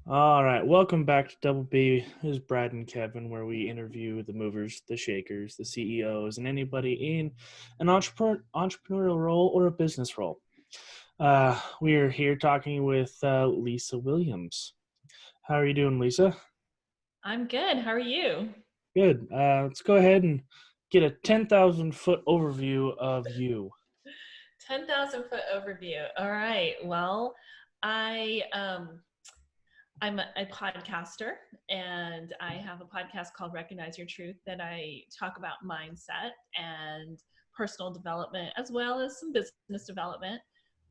All right, welcome back to Double B. This is Brad and Kevin, where we interview the movers, the shakers, the CEOs, and anybody in an entrepreneurial role or a business role. We are here talking with Lisa Williams. How are you doing, Lisa? I'm good. How are you? Good. Let's go ahead and get a 10,000-foot overview of you. 10,000 foot overview. All right. Well, I I'm a podcaster, and I have a podcast called Recognize Your Truth that I talk about mindset and personal development as well as some business development.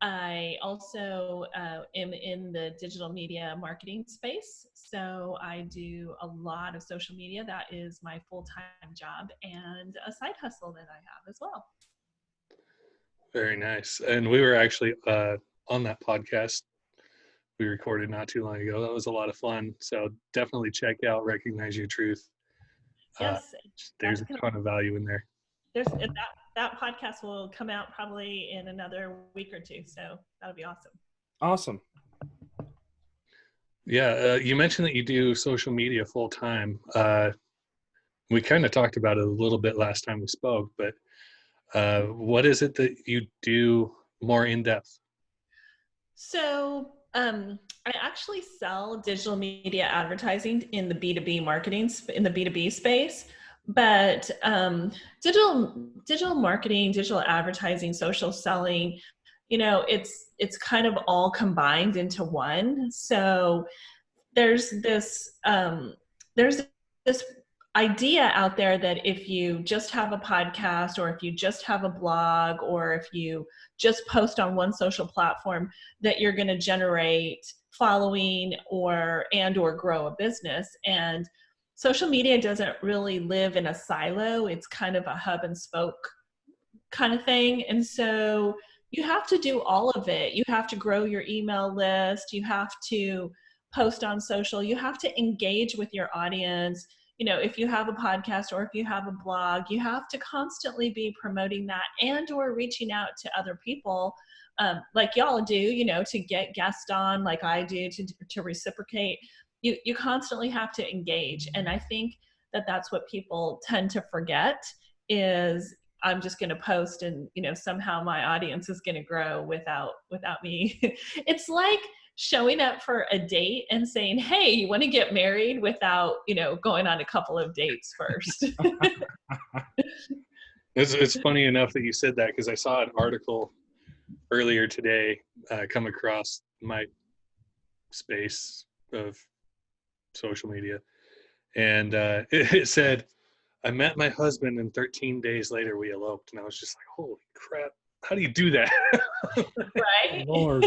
I also am in the digital media marketing space. So I do a lot of social media. That is my full-time job and a side hustle that I have as well. Very nice. And we were actually on that podcast we recorded not too long ago. That was a lot of fun. So definitely check out Recognize Your Truth. Uh, Yes, there's that's a gonna, ton of value in there. there's that podcast will come out probably in another week or two. So that'll be awesome. Awesome. Yeah, you mentioned that you do social media full time. We kind of talked about it a little bit last time we spoke, but what is it that you do more in depth? So I actually sell digital media advertising in the B2B marketing in the B2B space, but digital marketing, digital advertising, social selling, it's kind of all combined into one. So there's this there's this idea out there that if you just have a podcast, or if you just have a blog, or if you just post on one social platform, that you're going to generate following or grow a business. And social media doesn't really live in a silo. It's kind of a hub and spoke kind of thing. And so you have to do all of it. You have to grow your email list. You have to post on social. You have to engage with your audience. If you have a podcast or if you have a blog, you have to constantly be promoting that and or reaching out to other people, like y'all do, to get guests on, like I do, to reciprocate. You constantly have to engage. And I think that that's what people tend to forget is I'm just going to post and, somehow my audience is going to grow without me. It's like showing up for a date and saying, hey, you want to get married, without, going on a couple of dates first. It's funny enough that you said that, because I saw an article earlier today come across my space of social media, and it said, I met my husband and 13 days later we eloped. And I was just like, holy crap, how do you do that? Right? Lord.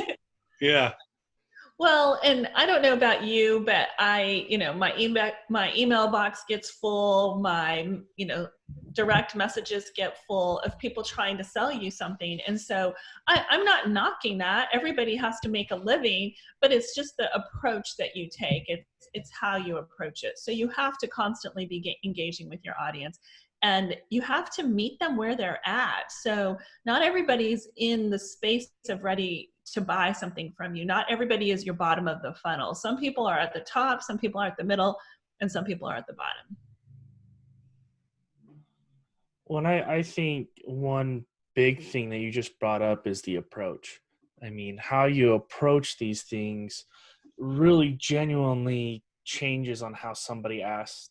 Yeah. Well, and I don't know about you, but my email box gets full, my, direct messages get full of people trying to sell you something. And so I'm not knocking that. Everybody has to make a living, but it's just the approach that you take. It's how you approach it. So you have to constantly be engaging with your audience, and you have to meet them where they're at. So not everybody's in the space of ready to buy something from you. Not everybody is your bottom of the funnel. Some people are at the top, some people are at the middle, and some people are at the bottom. Well, and I think one big thing that you just brought up is the approach. I mean, how you approach these things really genuinely changes on how somebody acts,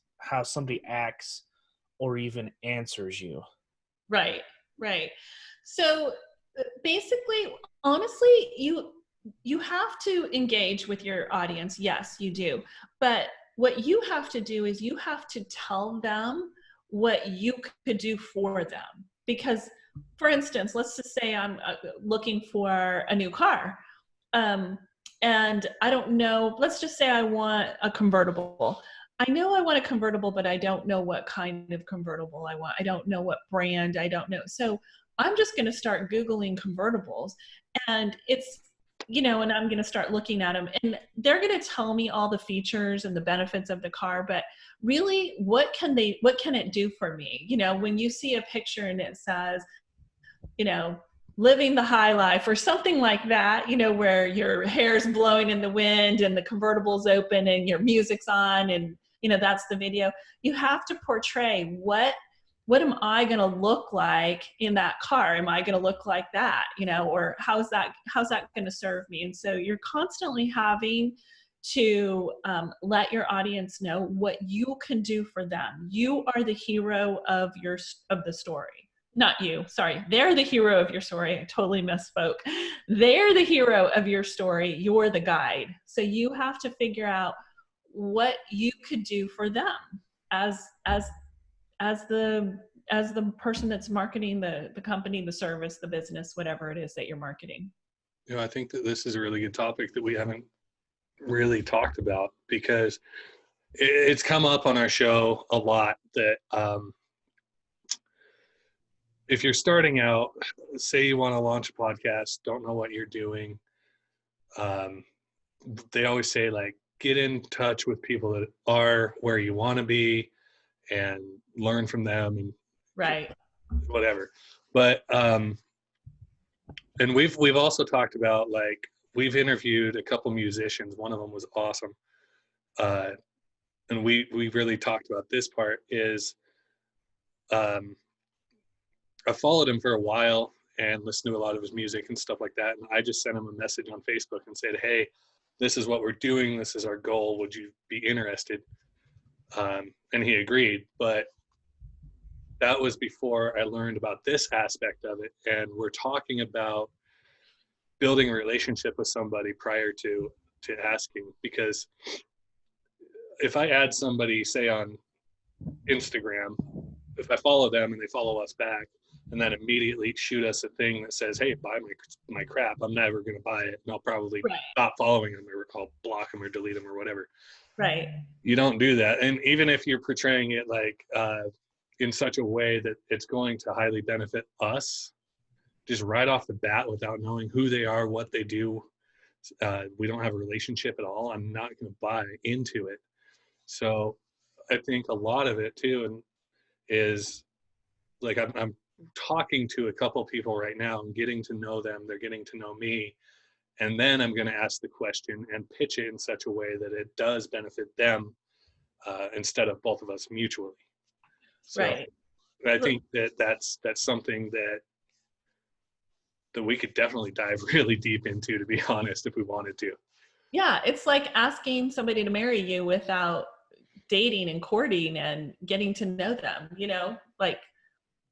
or even answers you. Right, right. So basically, honestly, you have to engage with your audience. Yes, you do. But what you have to do is you have to tell them what you could do for them. Because, for instance, let's just say I'm looking for a new car. And I don't know, let's just say I want a convertible. I know I want a convertible, but I don't know what kind of convertible I want. I don't know what brand. I don't know. So I'm just going to start Googling convertibles, and and I'm going to start looking at them, and they're going to tell me all the features and the benefits of the car. But really, what can it do for me? When you see a picture and it says, living the high life or something like that, you know, where your hair's blowing in the wind and the convertible's open and your music's on and, you know, that's the video. You have to portray what am I going to look like in that car? Am I going to look like that, you know, or how's that going to serve me? And so you're constantly having to let your audience know what you can do for them. You are the hero of the story. Not you, sorry. They're the hero of your story. I totally misspoke. They're the hero of your story. You're the guide. So you have to figure out what you could do for them as the person that's marketing the company, the service, the business, whatever it is that you're marketing. You know, I think that this is a really good topic that we haven't really talked about, because it's come up on our show a lot that if you're starting out, say you want to launch a podcast, don't know what you're doing, they always say, like, get in touch with people that are where you want to be and learn from them and right, whatever. But and we've also talked about, like, we've interviewed a couple musicians. One of them was awesome, and we really talked about this part is I followed him for a while and listened to a lot of his music and stuff like that. And I just sent him a message on Facebook and said, hey, this is what we're doing. This is our goal. Would you be interested? And he agreed. But that was before I learned about this aspect of it. And we're talking about building a relationship with somebody prior to asking. Because if I add somebody, say on Instagram, if I follow them and they follow us back, and then immediately shoot us a thing that says, hey, buy my crap, I'm never going to buy it, and I'll probably stop following them, or I'll block them or delete them or whatever. Right. You don't do that. And even if you're portraying it like in such a way that it's going to highly benefit us, just right off the bat, without knowing who they are, what they do, we don't have a relationship at all, I'm not going to buy into it. So I think a lot of it too is, like, I'm talking to a couple people right now and getting to know them. They're getting to know me. And then I'm going to ask the question and pitch it in such a way that it does benefit them instead of both of us mutually. So right. I think that's something that we could definitely dive really deep into, to be honest, if we wanted to. Yeah, it's like asking somebody to marry you without dating and courting and getting to know them, you know, like,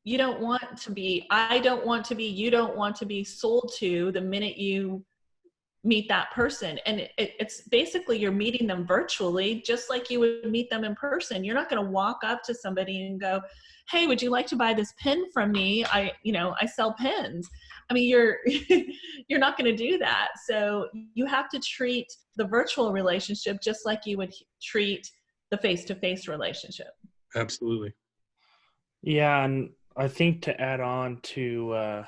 you don't want to be, I don't want to be, you don't want to be sold to the minute you meet that person. And it's basically, you're meeting them virtually, just like you would meet them in person. You're not going to walk up to somebody and go, hey, would you like to buy this pen from me? I sell pens. I mean, you're not going to do that. So you have to treat the virtual relationship just like you would treat the face-to-face relationship. Absolutely. Yeah, and I think to add on to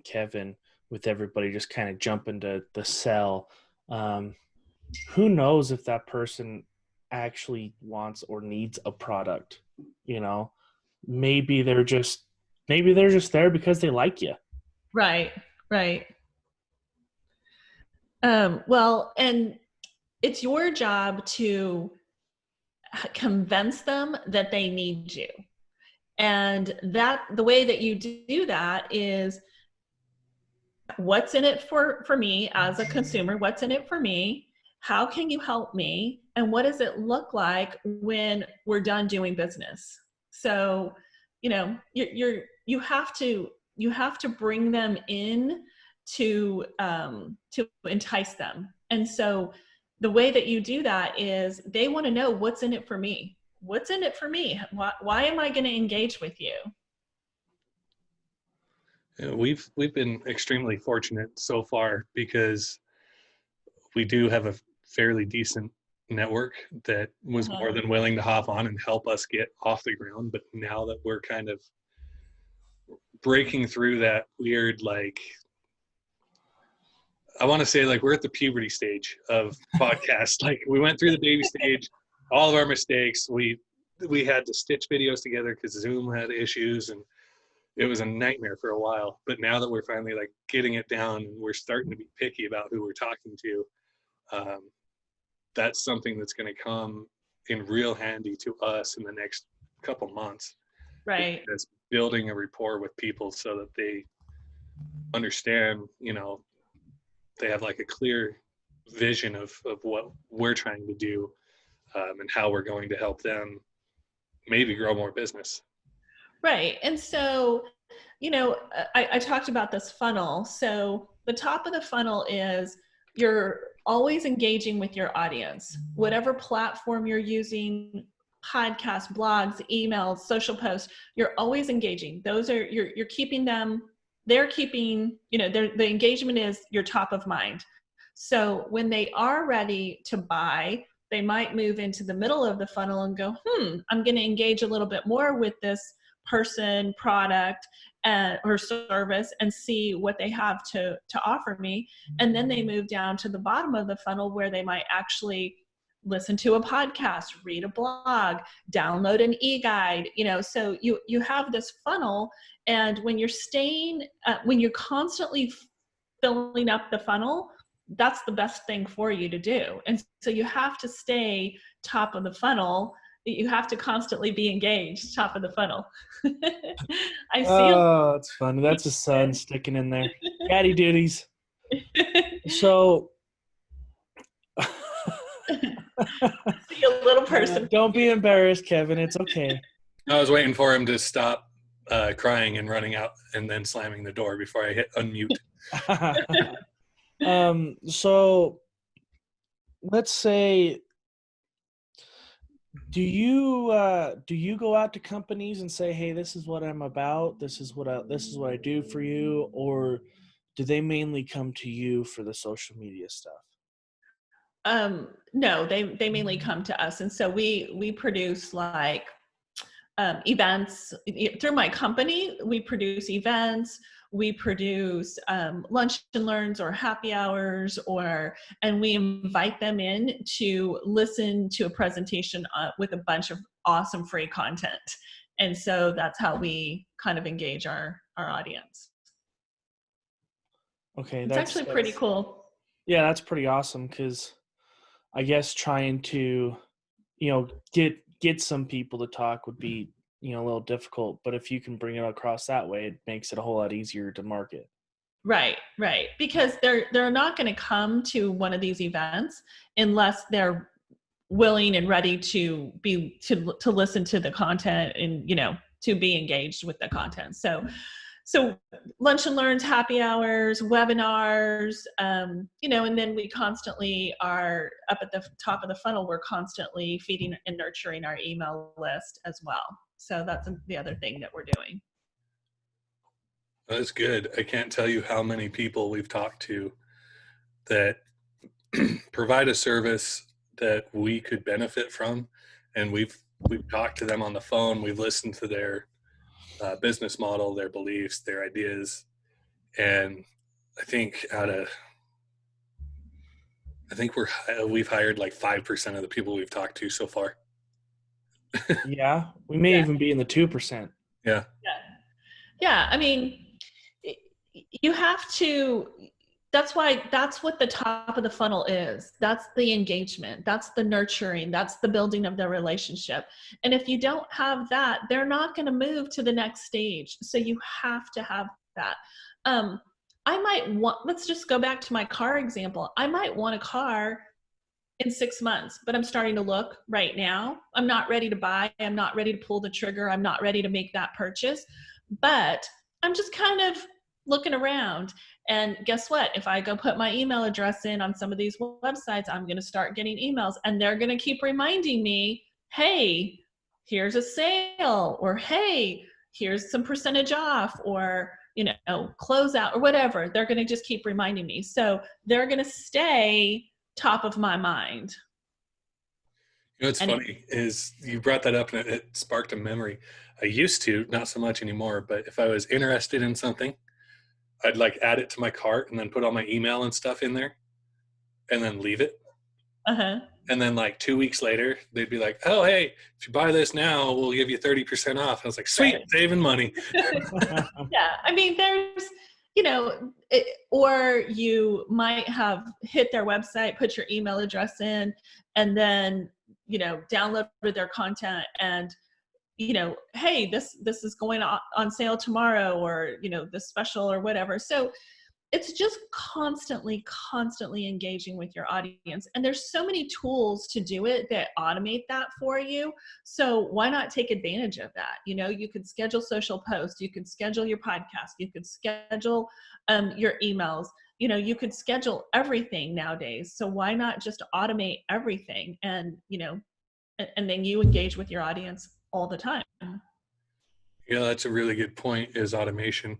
Kevin, with everybody just kind of jumping to the sell, who knows if that person actually wants or needs a product? You know, maybe they're just there because they like you. Right. Well, and it's your job to convince them that they need you. And that the way that you do that is, what's in it for me as a consumer? What's in it for me? How can you help me? And what does it look like when we're done doing business? So, you know, you have to bring them in to entice them. And so the way that you do that is, they want to know, what's in it for me? What's in it for me? Why am I going to engage with you? We've been extremely fortunate so far, because we do have a fairly decent network that was more than willing to hop on and help us get off the ground. But now that we're kind of breaking through that weird, like, I want to say, like, we're at the puberty stage of podcasts. Like, we went through the baby stage, all of our mistakes. We had to stitch videos together because Zoom had issues, and it was a nightmare for a while. But now that we're finally like getting it down and we're starting to be picky about who we're talking to, that's something that's going to come in real handy to us in the next couple months. Right. It's building a rapport with people so that they understand, they have like a clear vision of what we're trying to do, and how we're going to help them maybe grow more business. Right. And so, I talked about this funnel. So the top of the funnel is you're always engaging with your audience, whatever platform you're using, podcasts, blogs, emails, social posts, you're always engaging. Those are, you're keeping them, they're keeping, the engagement is your top of mind. So when they are ready to buy, they might move into the middle of the funnel and go, I'm going to engage a little bit more with this person, product, or service, and see what they have to offer me. And then they move down to the bottom of the funnel where they might actually listen to a podcast, read a blog, download an e-guide, so you have this funnel. And when you're when you're constantly filling up the funnel, that's the best thing for you to do. And so you have to stay top of the funnel. You have to constantly be engaged, top of the funnel. I see. Oh, it's funny. That's a son sticking in there. Daddy duties. So, see a little person. Don't be embarrassed, Kevin. It's okay. I was waiting for him to stop crying and running out and then slamming the door before I hit unmute. So let's say, do you go out to companies and say, hey, this is what I'm about, this is what I do for you, or do they mainly come to you for the social media stuff? No, they mainly come to us. And so we produce like events through my company. We produce events, we produce lunch and learns or happy hours, and we invite them in to listen to a presentation with a bunch of awesome free content. And so that's how we kind of engage our audience. Okay, it's actually pretty cool. Yeah, that's pretty awesome, because I guess trying to, get some people to talk would be, a little difficult. But if you can bring it across that way, it makes it a whole lot easier to market. Right. Because they're not going to come to one of these events unless they're willing and ready to listen to the content and, to be engaged with the content. So lunch and learns, happy hours, webinars, and then we constantly are up at the top of the funnel. We're constantly feeding and nurturing our email list as well. So that's the other thing that we're doing. That's good. I can't tell you how many people we've talked to that provide a service that we could benefit from. And we've talked to them on the phone. We've listened to their business model, their beliefs, their ideas. And I think we've hired like 5% of the people we've talked to so far. Yeah, we may even be in the 2%. Yeah. I mean, you have to, that's what the top of the funnel is. That's the engagement. That's the nurturing. That's the building of the relationship. And if you don't have that, they're not going to move to the next stage. So you have to have that. Let's just go back to my car example. I might want a car in 6 months, but I'm starting to look right now. I'm not ready to buy. I'm not ready to pull the trigger. I'm not ready to make that purchase, but I'm just kind of looking around. And guess what? If I go put my email address in on some of these websites, I'm going to start getting emails, and they're going to keep reminding me, hey, here's a sale, or hey, here's some percentage off, or, close out, or whatever. They're going to just keep reminding me. So they're going to stay top of my mind. What's funny is you brought that up, and it sparked a memory. I used to, not so much anymore, but if I was interested in something, I'd like add it to my cart and then put all my email and stuff in there and then leave it. Uh-huh. And then like 2 weeks later, they'd be like, "Oh, hey, if you buy this now, we'll give you 30% off." I was like, "Sweet, Right. saving money." Yeah, I mean, there's, or you might have hit their website, put your email address in, and then, downloaded their content, and, hey, this is going on sale tomorrow, or, this special or whatever. So it's just constantly engaging with your audience. And there's so many tools to do it that automate that for you. So why not take advantage of that? You could schedule social posts, you could schedule your podcast, you could schedule your emails, you could schedule everything nowadays. So why not just automate everything, and, and then you engage with your audience all the time. Yeah, that's a really good point, is automation,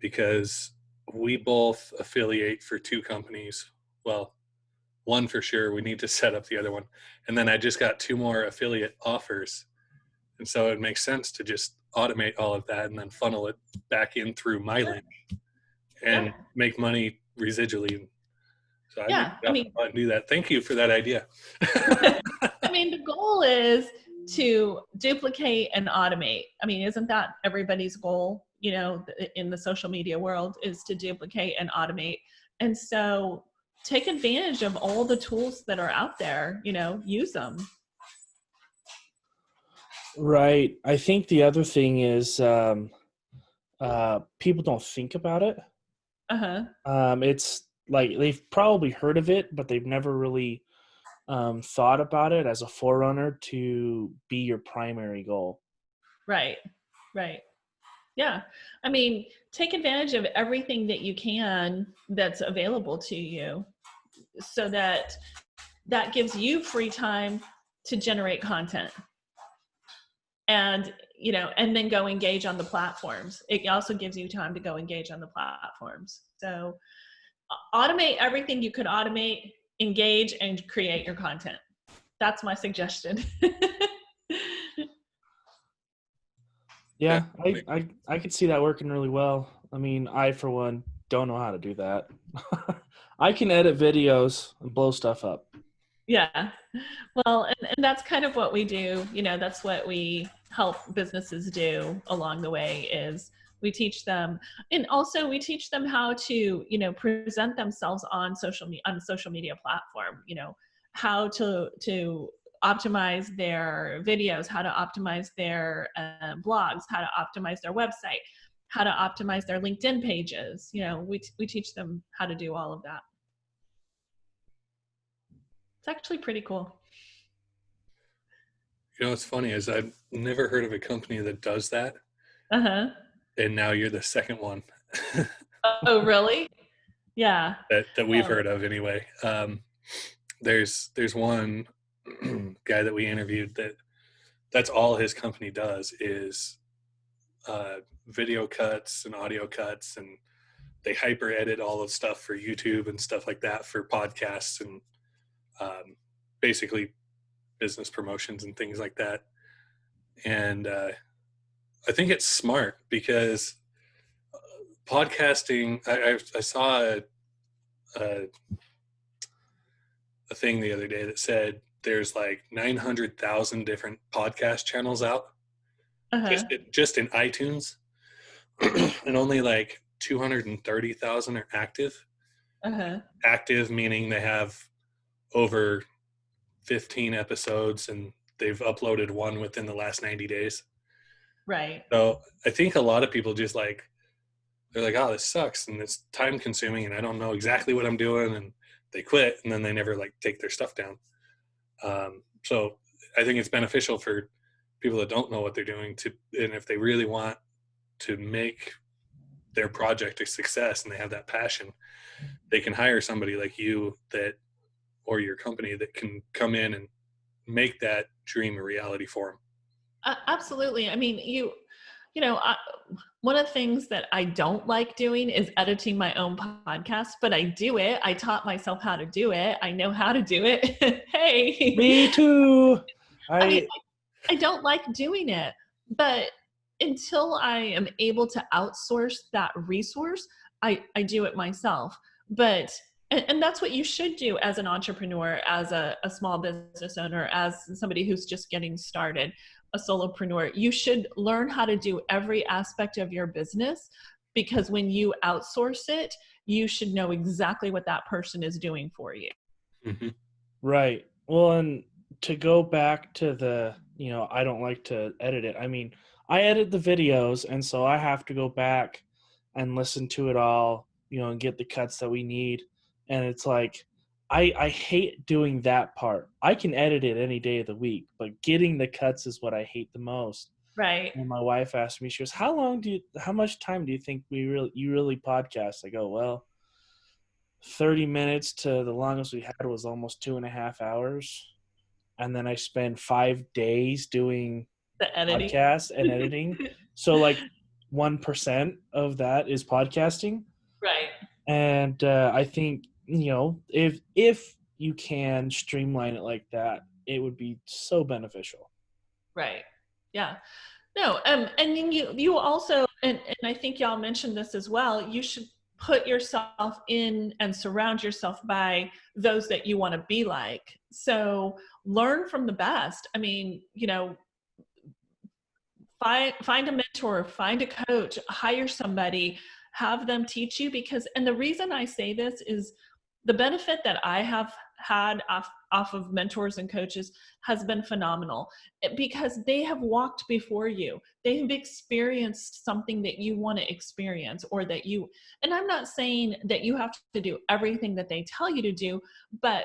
because we both affiliate for 2 companies. Well, one for sure. We need to set up the other one. And then I just got 2 more affiliate offers. And so it makes sense to just automate all of that and then funnel it back in through my link and make money residually. So I think I'll do that. Thank you for that idea. I mean, the goal is to duplicate and automate. I mean, isn't that everybody's goal, in the social media world, is to duplicate and automate? And so take advantage of all the tools that are out there, use them. Right. I think the other thing is people don't think about it. It's like they've probably heard of it, but they've never really thought about it as a forerunner to be your primary goal. Right. Yeah. I mean, take advantage of everything that you can that's available to you, so that gives you free time to generate content. And, and then go engage on the platforms. It also gives you time to go engage on the platforms. So automate everything you could automate, engage, and create your content. That's my suggestion. Yeah, I could see that working really well. I mean, I, for one, don't know how to do that. I can edit videos and blow stuff up. Yeah. Well, and that's kind of what we do. That's what we help businesses do along the way, is we teach them, and also we teach them how to, present themselves on social media platform, how to optimize their videos, how to optimize their blogs, how to optimize their website, how to optimize their LinkedIn pages. We teach them how to do all of that. It's actually pretty cool. What's funny is I've never heard of a company that does that. And now you're the second one. Oh, really? Yeah. That we've heard of anyway. There's one guy that we interviewed that's all his company does is video cuts and audio cuts, and they hyper edit all of stuff for YouTube and stuff like that for podcasts and basically business promotions and things like that. And I think it's smart, because podcasting, I saw a thing the other day that said there's like 900,000 different podcast channels out, just in iTunes, and only like 230,000 are active. Active meaning they have over 15 episodes and they've uploaded one within the last 90 days. Right. So I think a lot of people just they're like, oh, this sucks and it's time consuming and I don't know exactly what I'm doing, and they quit, and then they never take their stuff down. So I think it's beneficial for people that don't know what they're doing and if they really want to make their project a success and they have that passion, they can hire somebody like you or your company that can come in and make that dream a reality for them. Absolutely. I mean, one of the things that I don't like doing is editing my own podcast, but I do it. I taught myself how to do it. I know how to do it. Hey. Me too. I don't like doing it, but until I am able to outsource that resource, I do it myself. But And that's what you should do as an entrepreneur, as a small business owner, as somebody who's just getting started, a solopreneur. You should learn how to do every aspect of your business, because when you outsource it, you should know exactly what that person is doing for you. Mm-hmm. Right. Well, and to go back to the, I don't like to edit it. I mean, I edit the videos, and so I have to go back and listen to it all, and get the cuts that we need. And it's like, I hate doing that part. I can edit it any day of the week, but getting the cuts is what I hate the most. Right. And my wife asked me, she goes, how much time do you think you really podcast? I go, well, 30 minutes to the longest we had was almost 2.5 hours. And then I spend 5 days doing The editing. podcasts and editing. So like 1% of that is podcasting. Right. And I think, if you can streamline it like that, it would be so beneficial. Right. Yeah. No. And then you also, and I think y'all mentioned this as well, you should put yourself in and surround yourself by those that you want to be like. So learn from the best. I mean, find a mentor, find a coach, hire somebody, have them teach you, and the reason I say this is the benefit that I have had off of mentors and coaches has been phenomenal, because they have walked before you. They have experienced something that you want to experience, and I'm not saying that you have to do everything that they tell you to do, but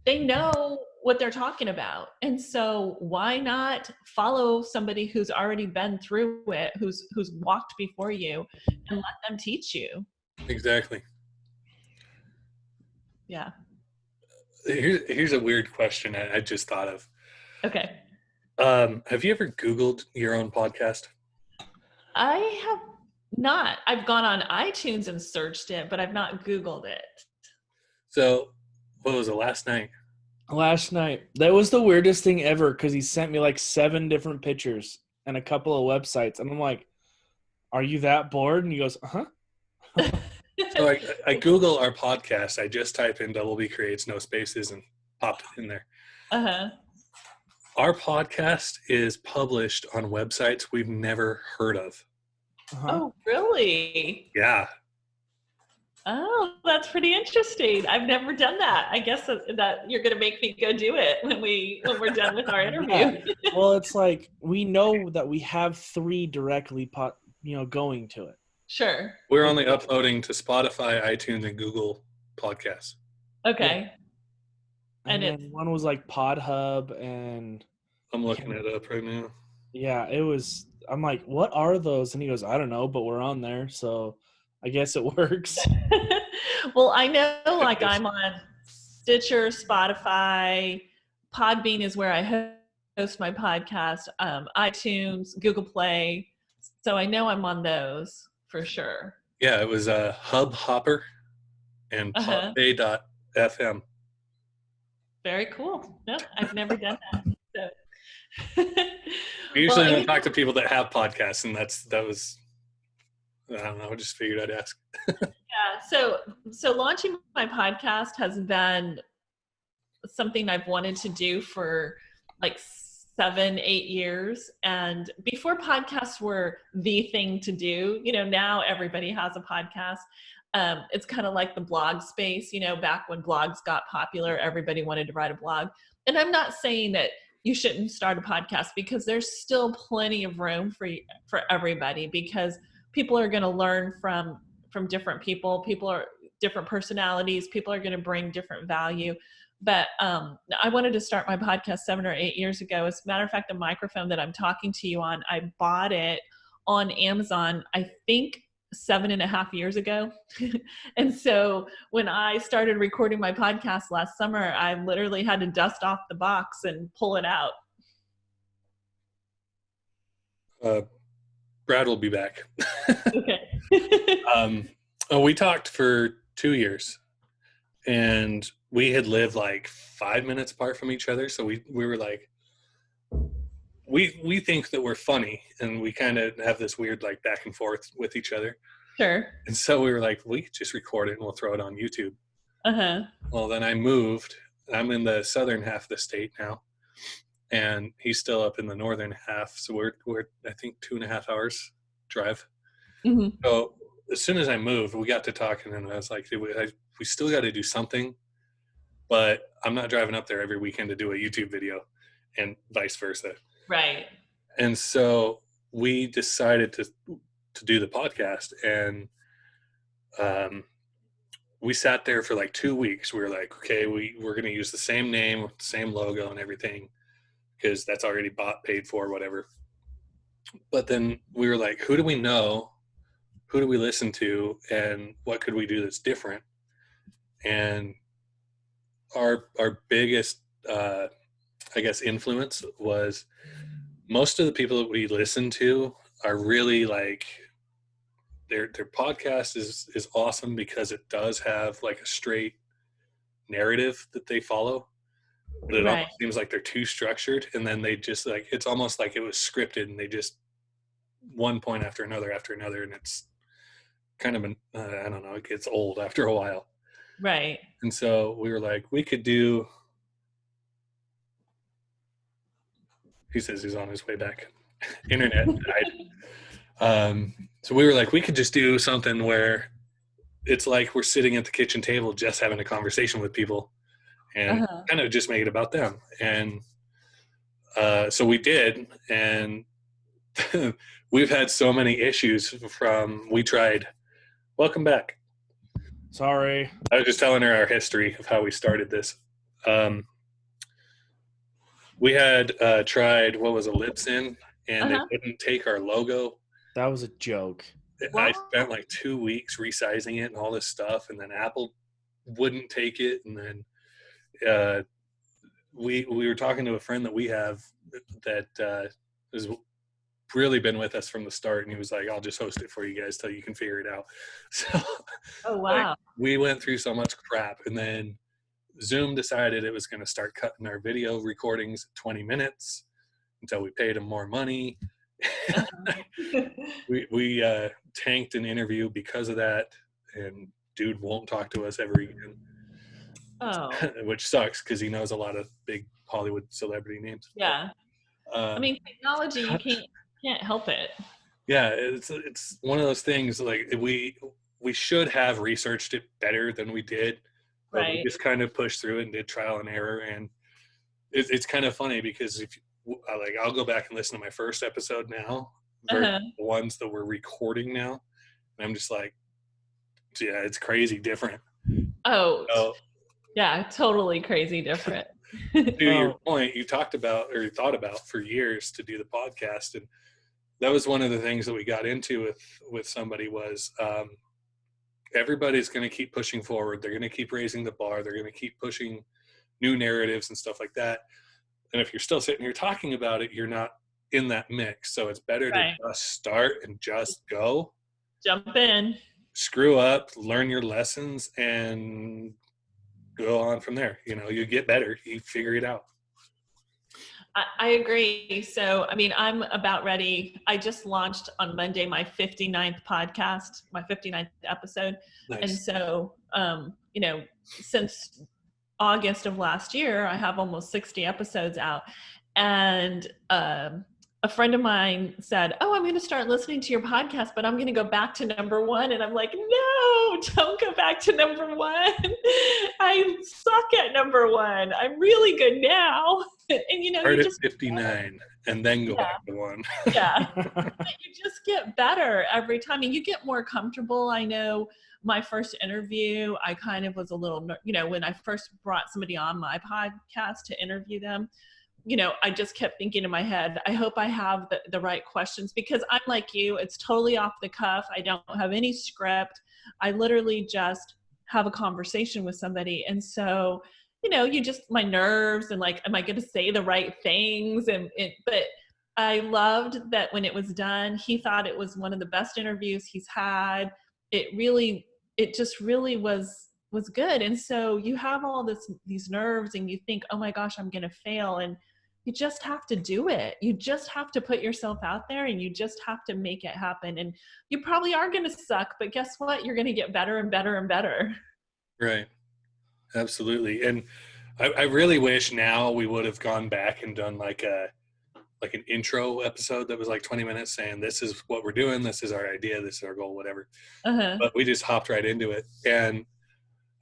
they know what they're talking about. And so why not follow somebody who's already been through it, who's walked before you, and let them teach you. Exactly. Yeah. Here's a weird question I just thought of. Okay. Have you ever Googled your own podcast? I have not. I've gone on iTunes and searched it, but I've not Googled it. So, what was it, last night? Last night. That was the weirdest thing ever, because he sent me like 7 different pictures and a couple of websites. And I'm like, are you that bored? And he goes, uh-huh. So I Google our podcast. I just type in Double B Creates, no spaces, and popped it in there. Uh-huh. Our podcast is published on websites we've never heard of. Uh-huh. Oh, really? Yeah. Oh, that's pretty interesting. I've never done that. I guess that you're going to make me go do it when we're done with our interview. Yeah. Well, it's like, we know that we have 3 directly going to it. Sure. We're only uploading to Spotify, iTunes, and Google Podcasts. Okay. And then one was like PodHub, and I'm looking it up right now. Yeah, I'm like, what are those? And he goes, I don't know, but we're on there, so I guess it works. Well, I know, like, I'm on Stitcher, Spotify, Podbean is where I host my podcast, iTunes, Google Play. So I know I'm on those for sure. Yeah, it was Hubhopper and Podbay.fm. Very cool. No, I've never done that. So. We usually don't talk to people that have podcasts, and that was, I don't know, I just figured I'd ask. Yeah, so launching my podcast has been something I've wanted to do for like 7-8 years. And before podcasts were the thing to do, now everybody has a podcast. It's kind of like the blog space, back when blogs got popular, everybody wanted to write a blog. And I'm not saying that you shouldn't start a podcast, because there's still plenty of room for everybody, because people are going to learn from different people. People are different personalities. People are going to bring different value. But I wanted to start my podcast 7 or 8 years ago. As a matter of fact, the microphone that I'm talking to you on, I bought it on Amazon, I think 7.5 years ago. And so when I started recording my podcast last summer, I literally had to dust off the box and pull it out. Brad will be back. Okay. We talked for 2 years, and we had lived like 5 minutes apart from each other. So we were like, we think that we're funny, and we kind of have this weird like back and forth with each other. Sure. And so we were like, we could just record it and we'll throw it on YouTube. Uh-huh. Well, then I moved. I'm in the southern half of the state now, and he's still up in the northern half. So we're I think 2.5 hours drive. Mm-hmm. So as soon as I moved, we got to talking, and I was like, we still got to do something, but I'm not driving up there every weekend to do a YouTube video, and vice versa. Right. And so we decided to do the podcast, and we sat there for like 2 weeks. We were like, okay, we're going to use the same name, same logo, and everything, because that's already bought, paid for, whatever. But then we were like, who do we know? Who do we listen to? And what could we do that's different? And our biggest, I guess, influence was most of the people that we listen to are really like, their podcast is awesome because it does have like a straight narrative that they follow, but it Right. almost seems like they're too structured, and then they just like, it's almost like it was scripted, and they just one point after another, and it's kind of I don't know, it gets old after a while. Right. And so we were like, we could do, he says he's on his way back. Internet died. So we were like, we could just do something where it's like we're sitting at the kitchen table just having a conversation with people, and kind of just make it about them. And so we did, and we've had so many issues from, we tried, welcome back. Sorry. I was just telling her our history of how we started this. We had tried, what was a Libsyn, and they wouldn't take our logo. That was a joke. I spent like 2 weeks resizing it and all this stuff, and then Apple wouldn't take it. And then we were talking to a friend that we have that has really been with us from the start, and he was like, I'll just host it for you guys till you can figure it out. So Oh, wow. like, we went through so much crap, and then Zoom decided it was going to start cutting our video recordings 20 minutes until we paid them more money. we tanked an interview because of that, and dude won't talk to us ever again. Oh. Which sucks because he knows a lot of big Hollywood celebrity names. Yeah. I mean, technology, you can't help it. Yeah, it's one of those things, like we should have researched it better than we did. But Right. we just kind of pushed through it and did trial and error. And it's kind of funny because I'll go back and listen to my first episode now versus the ones that we're recording now, and I'm just like, yeah, it's crazy different. Oh, so, yeah, totally crazy different. To your point, you talked about, or you thought about for years to do the podcast, and that was one of the things that we got into with somebody was everybody's going to keep pushing forward. They're going to keep raising the bar. They're going to keep pushing new narratives and stuff like that. And if you're still sitting here talking about it, you're not in that mix. So it's better to just start and just go. Jump in. Screw up, learn your lessons, and go on from there. You know, you get better. You figure it out. I agree. So, I mean, I'm about ready. I just launched on Monday my 59th podcast, my 59th episode. Nice. And so, you know, since August of last year, I have almost 60 episodes out. And a friend of mine said, oh, I'm going to start listening to your podcast, but I'm going to go back to number one. And I'm like, no, don't go back to number one. I suck at number one. I'm really good now. And you know, start you at just 59 and then go back to one. Yeah. You just get better every time, and you get more comfortable. I know my first interview, I kind of was a little, you know, when I first brought somebody on my podcast to interview them, you know, I just kept thinking in my head, I hope I have the right questions, because I'm like you, it's totally off the cuff. I don't have any script. I literally just have a conversation with somebody. And so, you know, you just, my nerves and like, am I going to say the right things? But I loved that when it was done, he thought it was one of the best interviews he's had. It just really was good. And so you have all these nerves and you think, oh my gosh, I'm going to fail. And you just have to do it. You just have to put yourself out there, and you just have to make it happen. And you probably are going to suck, but guess what? You're going to get better and better and better. Right. Absolutely. And I really wish now we would have gone back and done like an intro episode that was like 20 minutes saying this is what we're doing, this is our idea, this is our goal, whatever. But we just hopped right into it. And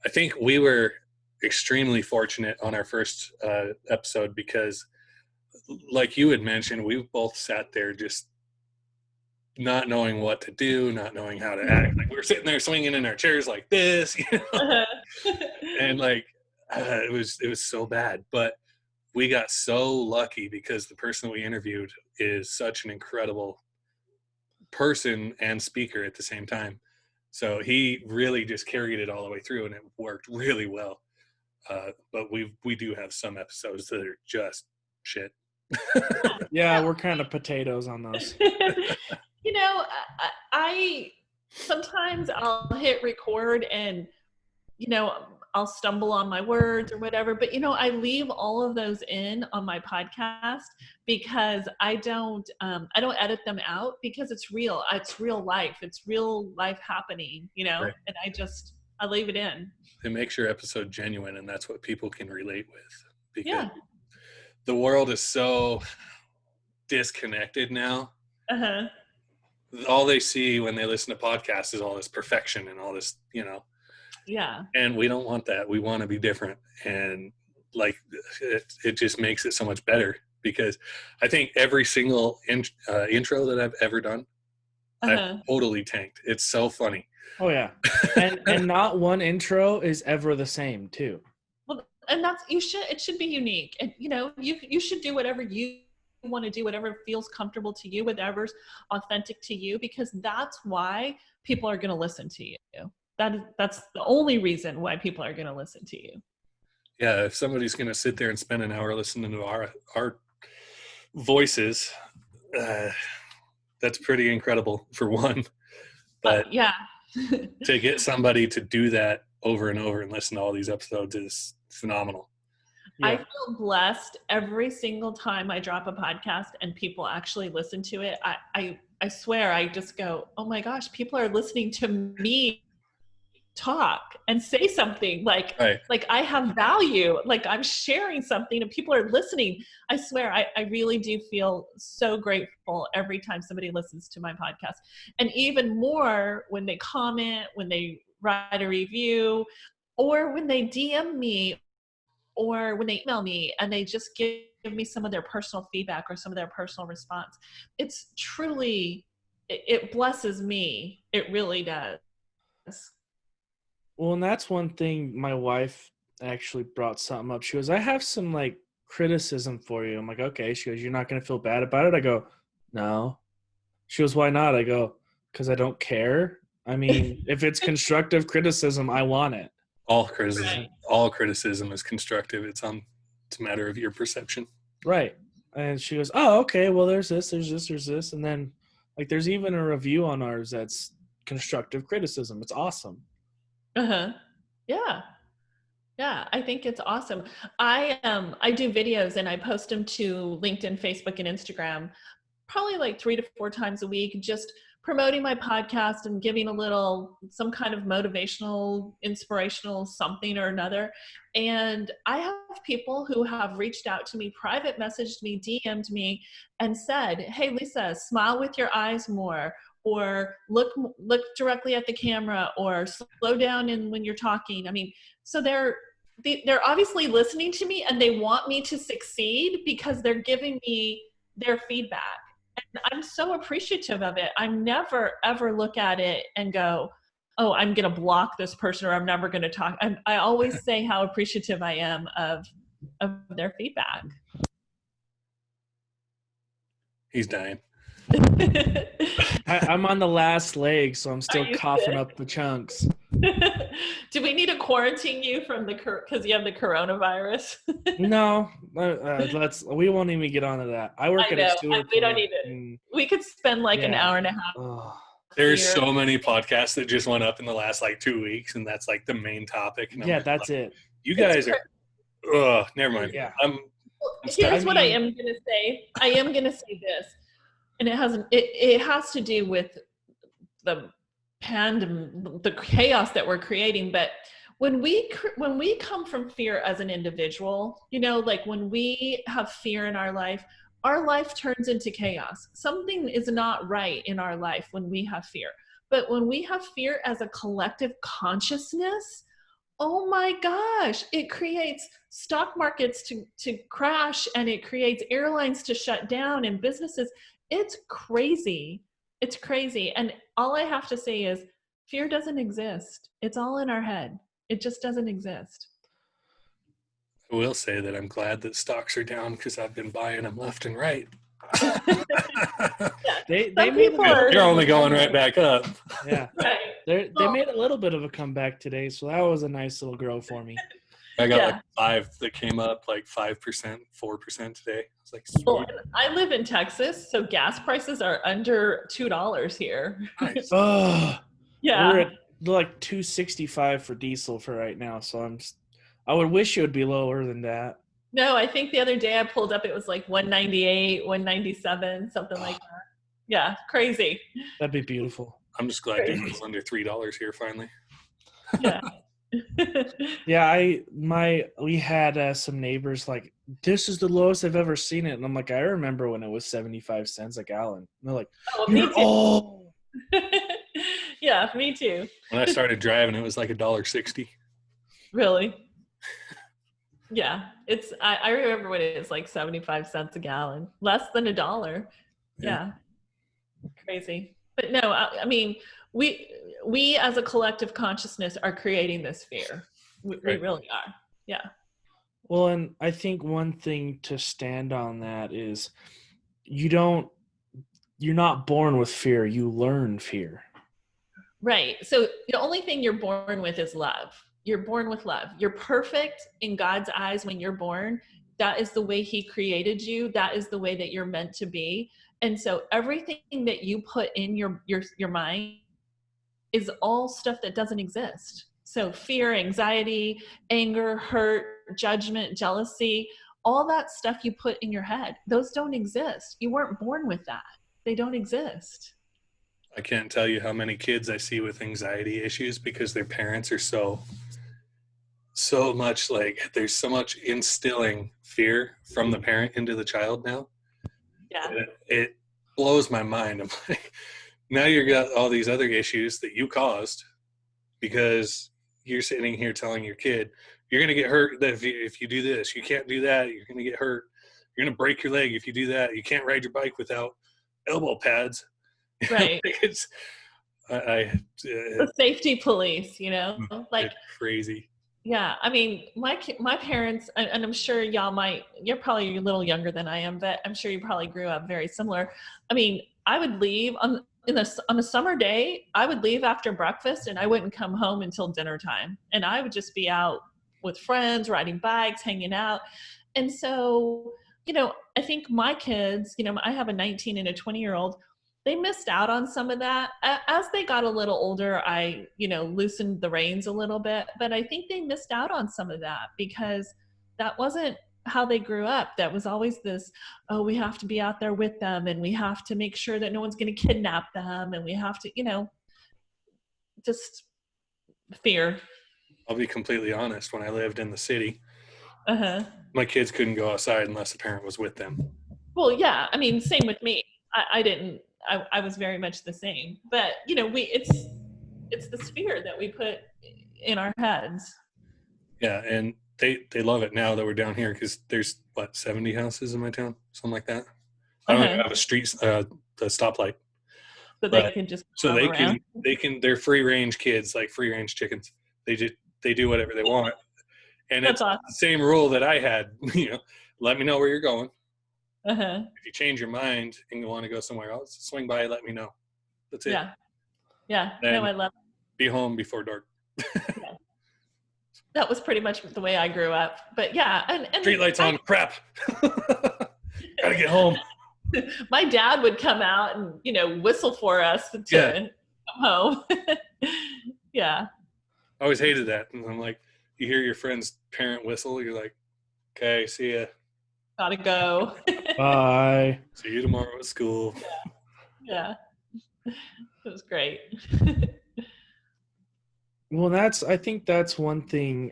I think we were extremely fortunate on our first episode because, like you had mentioned, we both sat there just not knowing what to do, not knowing how to act. Like we were sitting there swinging in our chairs like this, and like it was so bad. But we got so lucky because the person we interviewed is such an incredible person and speaker at the same time. So he really just carried it all the way through, and it worked really well. But we do have some episodes that are just shit. Yeah, we're kind of potatoes on those. You know, I sometimes I'll hit record and, you know, I'll stumble on my words or whatever, but you know, I leave all of those in on my podcast because I don't edit them out because it's real. It's real life. It's real life happening, you know, Right. and I leave it in. It makes your episode genuine, and that's what people can relate with, because Yeah. the world is so disconnected now. All they see when they listen to podcasts is all this perfection and all this, you know. Yeah. And we don't want that. We want to be different. And like it just makes it so much better, because I think every single intro that I've ever done, I've totally tanked. It's so funny. Oh yeah. And not one intro is ever the same too. Well, and it should be unique. And you know, you should do whatever you want to do, whatever feels comfortable to you, whatever's authentic to you, because that's why people are going to listen to you. That's the only reason why people are going to listen to you. Yeah, if somebody's going to sit there and spend an hour listening to our voices, that's pretty incredible for one. But yeah, to get somebody to do that over and over and listen to all these episodes is phenomenal. Yeah. I feel blessed every single time I drop a podcast and people actually listen to it. I swear, I just go, oh my gosh, people are listening to me talk and say something like I have value, like I'm sharing something and people are listening. I swear, I really do feel so grateful every time somebody listens to my podcast. And even more when they comment, when they write a review, or when they DM me, or when they email me and they just give me some of their personal feedback or some of their personal response. It's truly, it blesses me. It really does. Well, and that's one thing my wife actually brought something up. She goes, I have some like criticism for you. I'm like, okay. She goes, you're not going to feel bad about it? I go, no. She goes, why not? I go, because I don't care. I mean, if it's constructive criticism, I want it. All criticism is constructive. It's a matter of your perception. Right. And she goes, oh, okay. Well, there's this. And then like there's even a review on ours that's constructive criticism. It's awesome. Yeah. I think it's awesome. I do videos and I post them to LinkedIn, Facebook, and Instagram probably like 3 to 4 times a week, just promoting my podcast and giving some kind of motivational, inspirational something or another. And I have people who have reached out to me, private messaged me, DM'd me, and said, hey, Lisa, smile with your eyes more, or look directly at the camera, or slow down when you're talking. I mean, so they're obviously listening to me and they want me to succeed because they're giving me their feedback. And I'm so appreciative of it. I never, ever look at it and go, oh, I'm going to block this person or I'm never going to talk. I always say how appreciative I am of their feedback. He's dying. I'm on the last leg, so I'm still coughing up the chunks. Do we need to quarantine you from because you have the coronavirus? No, we won't even get onto that. I work at a sewer we don't need it. We could spend like an hour and a half. There's so many podcasts that just went up in the last like 2 weeks, and that's like the main topic. And yeah, that's it. You guys are. Never mind. Yeah. Here's what I am gonna say. I am gonna say this, and it has to do with the chaos that we're creating. But when we come from fear as an individual, you know, like when we have fear in our life turns into chaos. Something is not right in our life when we have fear. But when we have fear as a collective consciousness, oh my gosh, it creates stock markets to crash, and it creates airlines to shut down and businesses. It's crazy. It's crazy. And all I have to say is fear doesn't exist. It's all in our head. It just doesn't exist. I will say that I'm glad that stocks are down because I've been buying them left and right. They Some made people are- You're only going right back up. Yeah. Right. They made a little bit of a comeback today, so that was a nice little grow for me. I got Yeah. like 5 that came up like 5%, 4% today. I was like, Well, sweet. I live in Texas, so gas prices are under $2 here. Nice. Oh, Yeah. we're at like $2.65 for diesel for right now, so I would wish it would be lower than that. No, I think the other day I pulled up, it was like 198, 197, something like that. Yeah, crazy. That'd be beautiful. I'm just glad diesel's under $3 here finally. Yeah. Yeah, we had some neighbors like, this is the lowest I've ever seen it, and I'm like, I remember when it was 75 cents a gallon. And they're like, Oh, me too. oh, Yeah, me too. When I started driving, it was like $1.60. Really? Yeah, I remember when it was like 75 cents a gallon, less than $1. Yeah. Crazy. But no, I mean, we as a collective consciousness are creating this fear. We really are. Yeah. Well, and I think one thing to stand on that is you're not born with fear, you learn fear. Right. So the only thing you're born with is love. You're born with love. You're perfect in God's eyes when you're born. That is the way he created you. That is the way that you're meant to be. And so everything that you put in your mind is all stuff that doesn't exist. So fear, anxiety, anger, hurt, judgment, jealousy, all that stuff you put in your head, those don't exist. You weren't born with that. They don't exist. I can't tell you how many kids I see with anxiety issues because their parents are so much like, there's so much instilling fear from the parent into the child now. Yeah. It blows my mind. I'm like, now you've got all these other issues that you caused because you're sitting here telling your kid, you're going to get hurt if you do this. You can't do that. You're going to get hurt. You're going to break your leg if you do that. You can't ride your bike without elbow pads. Right. It's the safety police, you know, like it's crazy. Yeah, I mean, my parents, and I'm sure you're probably a little younger than I am, but I'm sure you probably grew up very similar. I mean, I would leave on a summer day, I would leave after breakfast and I wouldn't come home until dinner time. And I would just be out with friends, riding bikes, hanging out. And so, you know, I think my kids, you know, I have a 19 and a 20-year-old, they missed out on some of that. As they got a little older, I, you know, loosened the reins a little bit, but I think they missed out on some of that because that wasn't how they grew up. That was always this, oh, we have to be out there with them and we have to make sure that no one's going to kidnap them and we have to, you know, just fear. I'll be completely honest. When I lived in the city, Uh-huh. my kids couldn't go outside unless a parent was with them. Well, yeah, I mean, same with me. I was very much the same, but you know, it's this fear that we put in our heads. Yeah, and they love it now that we're down here because there's 70 houses in my town, something like that. I don't even have a street, the stoplight. So they can just they're free range kids, like free range chickens. They do whatever they want, and That's it's awesome. the same rule that I had. You know, let me know where you're going. Uh-huh. If you change your mind and you want to go somewhere else, swing by, let me know. That's it. Yeah. No, I love it. Be home before dark. Yeah. That was pretty much the way I grew up. But yeah, and street lights on. Crap. Gotta get home. My dad would come out and, you know, whistle for us to come home. Yeah. I always hated that. And I'm like, you hear your friend's parent whistle, you're like, okay, see ya. Gotta go. Bye. See you tomorrow at school. Yeah. It was great. Well, I think that's one thing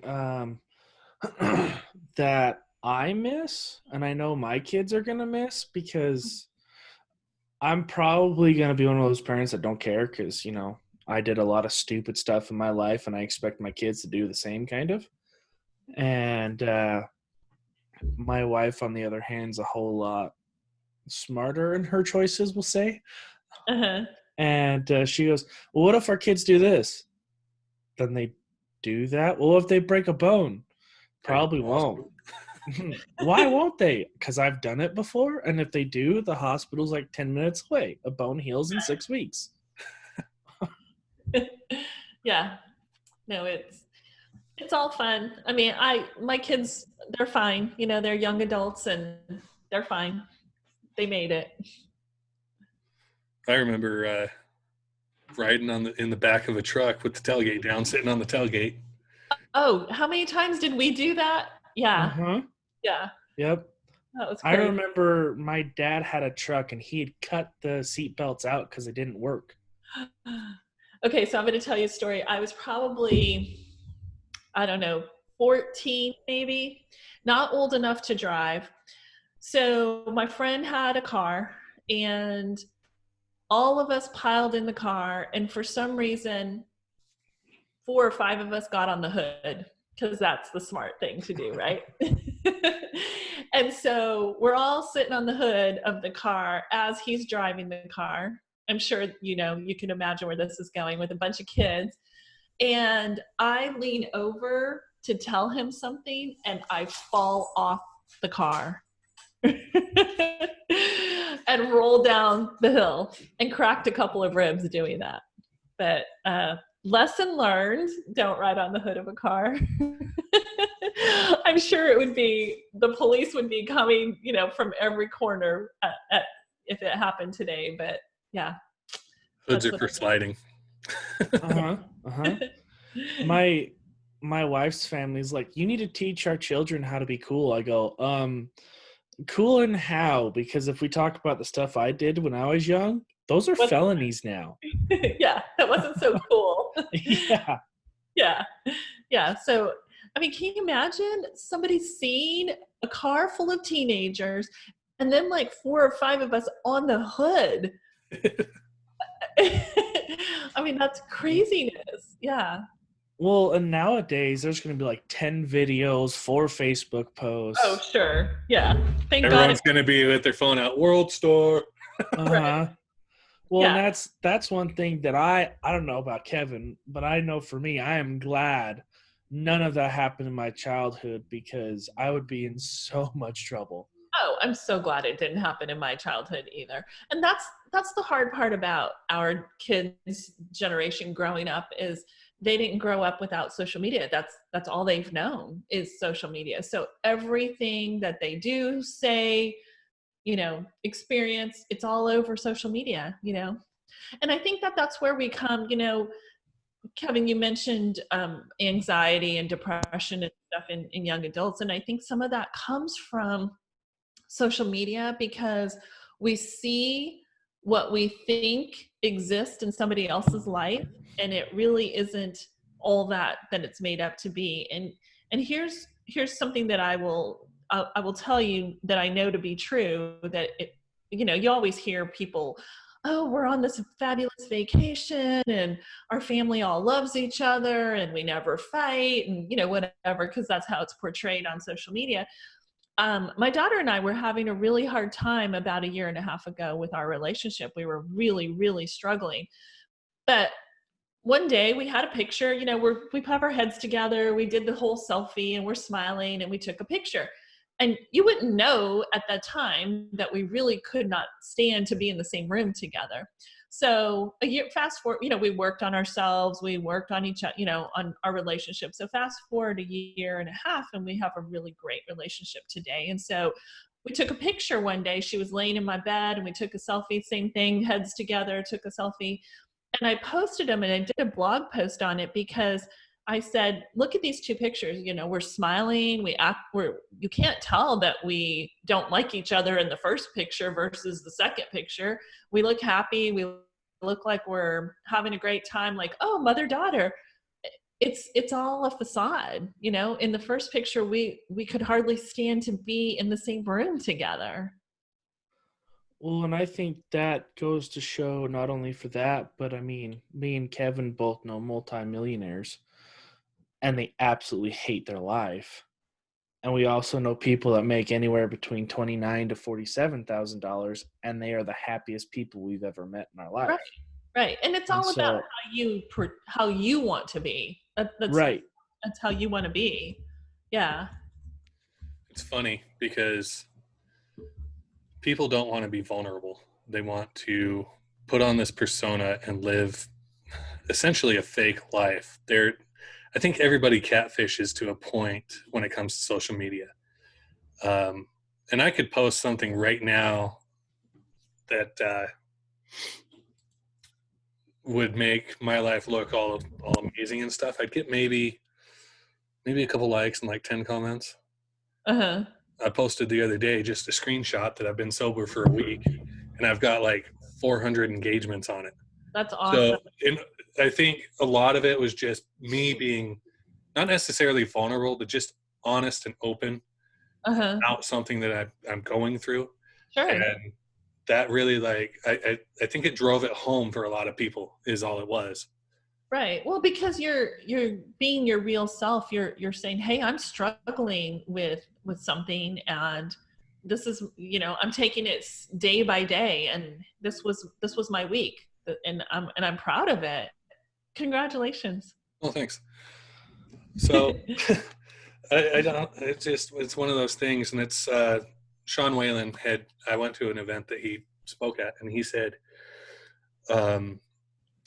that I miss, and I know my kids are going to miss, because I'm probably going to be one of those parents that don't care because, I did a lot of stupid stuff in my life and I expect my kids to do the same kind of. And my wife, on the other hand, is a whole lot smarter in her choices, we'll say. Uh-huh. And she goes, well, what if our kids do this? Then they do that? Well, if they break a bone? Probably won't. Why won't they? Because I've done it before, and if they do, the hospital's like 10 minutes away. A bone heals in 6 weeks. Yeah. No, it's all fun. I mean, my kids, they're fine. They're young adults and they're fine. They made it. I remember riding in the back of a truck with the tailgate down, sitting on the tailgate. Oh, how many times did we do that? Yeah. Uh-huh. Yeah. Yep. That was I great. remember my dad had a truck, and he had cut the seat belts out because it didn't work. Okay, so I'm going to tell you a story. I was probably, I don't know, 14 maybe, not old enough to drive. So my friend had a car, and all of us piled in the car, and for some reason 4 or 5 of us got on the hood, because that's the smart thing to do, right? And so we're all sitting on the hood of the car as he's driving the car. I'm sure you can imagine where this is going, with a bunch of kids. And I lean over to tell him something, and I fall off the car and roll down the hill and cracked a couple of ribs doing that. But lesson learned, don't ride on the hood of a car. I'm sure the police would be coming, from every corner if it happened today. But yeah. Hoods are for sliding. Uh-huh. Uh-huh. My wife's family's like, you need to teach our children how to be cool. I go, cool in how? Because if we talk about the stuff I did when I was young, those are felonies now. Yeah, that wasn't so cool. Yeah. Yeah. Yeah. So, I mean, can you imagine somebody seeing a car full of teenagers and then like 4 or 5 of us on the hood? I mean, that's craziness. Yeah. Well, and nowadays there's going to be like 10 videos, 4 Facebook posts. Oh, sure. Yeah. Thank Everyone's God. going to be with their phone out. World Store. Uh-huh. Well, Yeah. and that's one thing that I don't know about Kevin, but I know for me, I am glad none of that happened in my childhood, because I would be in so much trouble. Oh, I'm so glad it didn't happen in my childhood either. And that's the hard part about our kids' generation growing up, is they didn't grow up without social media. That's all they've known is social media. So everything that they do, say, experience, it's all over social media. And I think that's where we come, Kevin, you mentioned anxiety and depression and stuff in young adults. And I think some of that comes from social media, because we see what we think exists in somebody else's life, and it really isn't all that it's made up to be. And here's something that I will tell you that I know to be true, that you always hear people, oh, we're on this fabulous vacation and our family all loves each other and we never fight, and whatever, because that's how it's portrayed on social media. My daughter and I were having a really hard time about a year and a half ago with our relationship. We were really, really struggling. But one day we had a picture, we have our heads together, we did the whole selfie and we're smiling and we took a picture. And you wouldn't know at that time that we really could not stand to be in the same room together. So a year, fast forward, we worked on ourselves, we worked on each other, on our relationship. So fast forward a year and a half and we have a really great relationship today. And so we took a picture one day. She was laying in my bed and we took a selfie, same thing, heads together, took a selfie. And I posted them and I did a blog post on it, because I said, look at these 2 pictures. We're smiling. You can't tell that we don't like each other in the first picture versus the second picture. We look happy. We look like we're having a great time, like, oh, mother-daughter. it's all a facade. You know, in the first picture, we could hardly stand to be in the same room together. Well, and I think that goes to show not only for that, but I mean, me and Kevin both know multimillionaires, and they absolutely hate their life. And we also know people that make anywhere between $29,000 to $47,000, and they are the happiest people we've ever met in our life. Right. Right. And it's And all about so, how you want to be. right, That's how you want to be. Yeah. It's funny because people don't want to be vulnerable. They want to put on this persona and live essentially a fake life. I think everybody catfishes to a point when it comes to social media. And I could post something right now that would make my life look all amazing and stuff. I'd get maybe a couple likes and like 10 comments. Uh-huh. I posted the other day just a screenshot that I've been sober for a week, and I've got like 400 engagements on it. That's awesome. So, I think a lot of it was just me being not necessarily vulnerable, but just honest and open about something that I'm going through. Sure. And that really, like, I think it drove it home for a lot of people is all it was. Right. Well, because you're being your real self. You're saying, "Hey, I'm struggling with something, and this is, you know, I'm taking it day by day, and this was my week, and I'm proud of it. Congratulations." Well, thanks. So I don't. It's one of those things, and it's Sean Whalen I went to an event that he spoke at, and he said,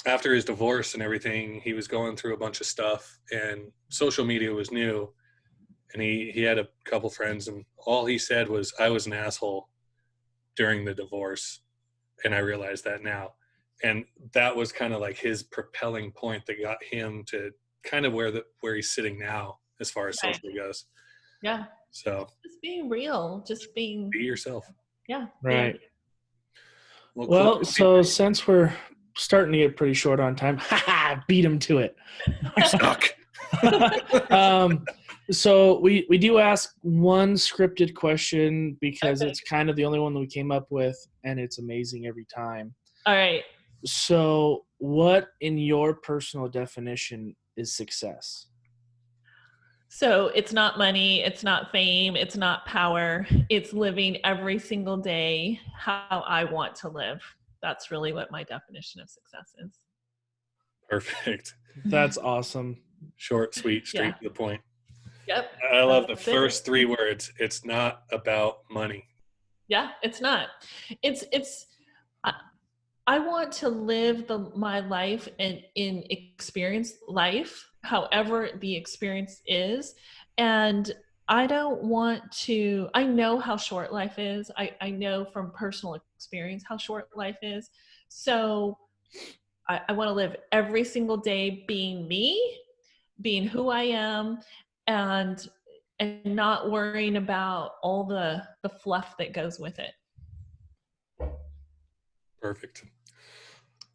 after his divorce and everything, he was going through a bunch of stuff, and social media was new, and he had a couple friends, and all he said was, "I was an asshole during the divorce, and I realize that now." And that was kind of like his propelling point that got him to kind of where he's sitting now as far as social goes. Yeah. So just being real, just being be yourself. Yeah. right. Well, So since we're starting to get pretty short on time, beat him to it. Stuck. So we do ask one scripted question because it's kind of the only one that we came up with, and it's amazing every time. All right. So what, in your personal definition, is success? So it's not money, it's not fame, it's not power. It's living every single day how I want to live. That's really what my definition of success is. Perfect. That's awesome. Short, sweet, straight to the point. Yep. I love the first 3 words. It's not about money. Yeah, it's not. It's I want to live my life in experience life, however the experience is. And I don't want to, I know how short life is. I know from personal experience how short life is. So I want to live every single day being me, being who I am, and not worrying about all the fluff that goes with it. Perfect.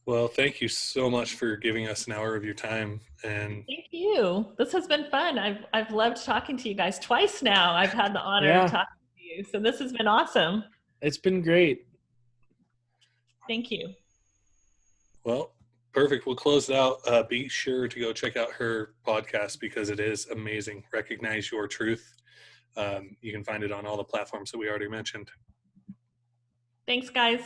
Well, thank you so much for giving us an hour of your time. And thank you. This has been fun. I've loved talking to you guys twice now. I've had the honor of talking to you. So this has been awesome. It's been great. Thank you. Well, perfect. We'll close it out. Be sure to go check out her podcast because it is amazing. Recognize Your Truth. You can find it on all the platforms that we already mentioned. Thanks, guys.